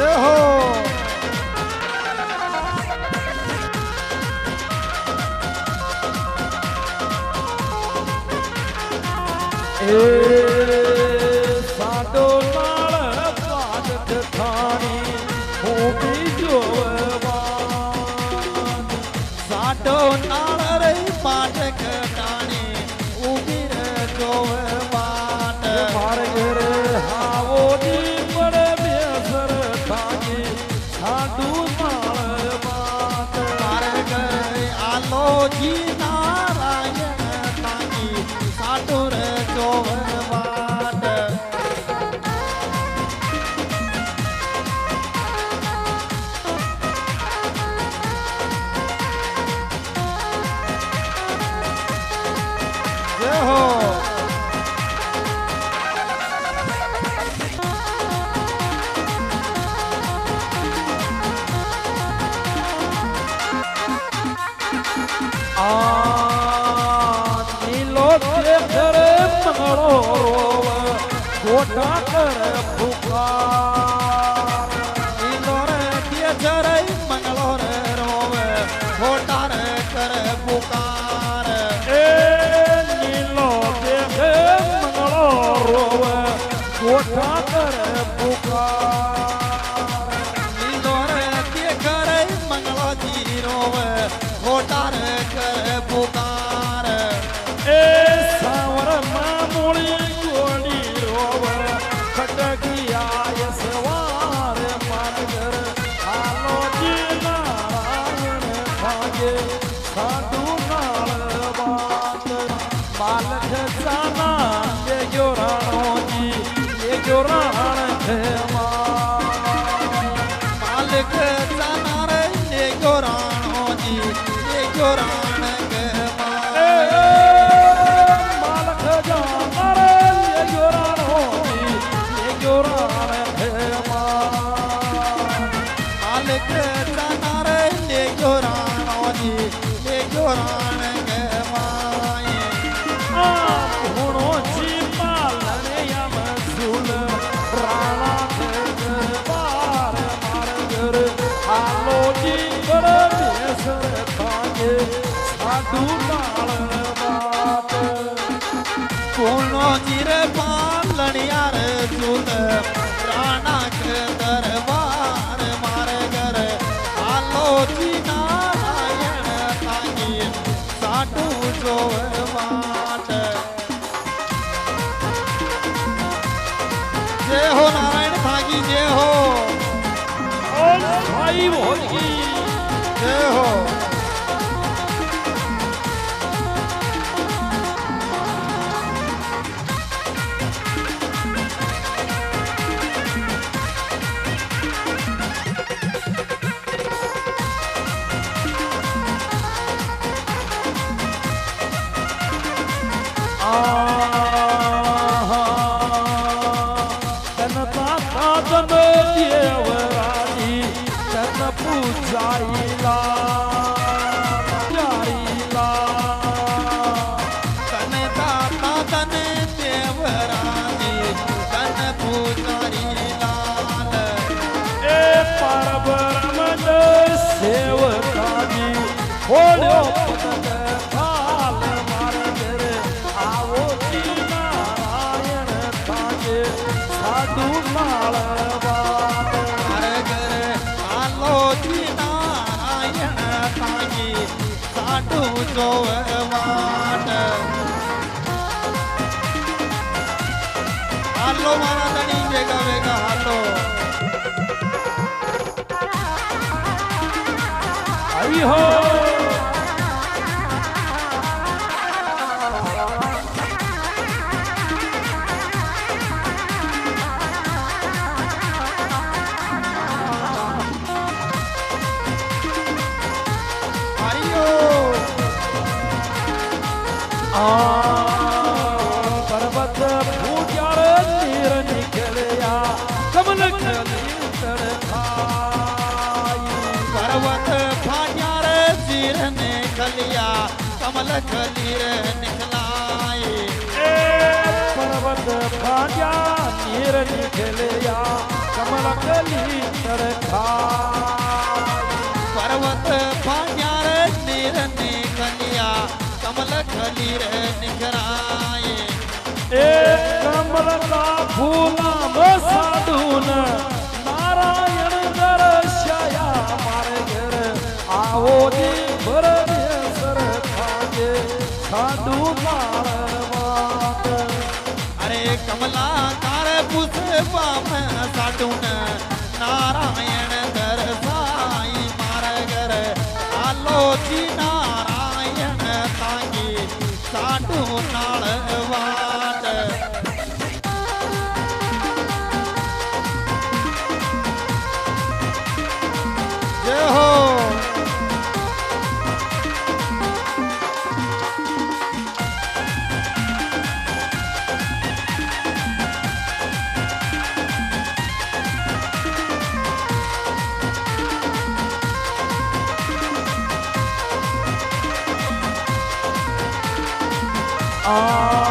જય હો એ સાડો નાળ પાટ થાણી હું બીજો સાડો નાળ રે પાટ થાણી ઉભી રે જોવાટ મારે ઘરે હાવો દી પડે બેસર થાણી સાડુ નાળ પાટ મારે ઘરે આલો જી નારાયણ થાણી સાડુ રે જોવાટ જય હો નીલો ઘરે મંગળો રોવ ગોટા કરે ફુકાર નીલો રે ઘરે મંગળો રે રોવે ગોટા રે કરે ફુકાર એ નીલો ઘરે મંગળો રોવે ગોટા કરે ફુકાર નીલો રે ઘરે મંગળો જી રોવે ગોટા રે કરે ફુકાર એ સાવર મામૂળી ગોળી રોવ ખટકી આય સવાર માર ઘર હાલો જી નારાયણ ભાગે સાધુ નાળ બાત માલક જાના એ જો રાણોજી એ જો રાણ છે માલક જાના રે એ જો રાણોજી એ જો રાણ કે માલક જાના રે એ જો રાણોજી એ જો રાણ છે માલક જાના રે એ જો રાણોજી એ જો રાણ કે હુણો જી પાલને યમ સુલ રાણા કે દરબાર માર ઘર હાલો જી બળ બેસર થાગે સાધુ નાળ બાત હુણો જી રે પાલણિયા રે સુલ રાણા કે દરબાર માર ઘર હાલો જી નારાયણ થાગે સાધુ જોવાટ जय हो नारायण भागी जय हो भाई भोगी जय हो દેવરાજી તન પૂજાઈલા તને દાતા તને દેવરાજી તન પૂજાઈલા એ પરબ્રહ્મ સેવકાજી હોળ્યો પદ થાલ માર ઘરે આવો જી નારાયણ થાગે સાધુ નાળ સાડુ જોવાટ હાલો મારા ધણી ભેગા ભેગા હાલો આવી હો પર્વત ફૂટ્યા નીર નીકળ્યા કમલ ખલી તડખાઈ પર્વત ફાટ્યા રે ચીર નીકળ્યા કમલ ખલી રે નીકળાઈ પર્વત ફાટ્યા નીર નીકળ્યા કમલ કલી ચરખા પર્વત ભાગ્યા રે નીર ની કલિયા કમલ ખલી રે નિખરાય એ કમલ કા ફૂલા સાધુન નારાયણ દર્શયા મારે ઘર આવો દી ભર સર ખાજે સાધુ માળવાત અરે કમલા કાર પુષ્પા મેં સાટુન નારાયણ દર્શાઈ મારા ઘર આલોચી નારાયણ તાંગી સાટુ નાળવાટ જય હો આ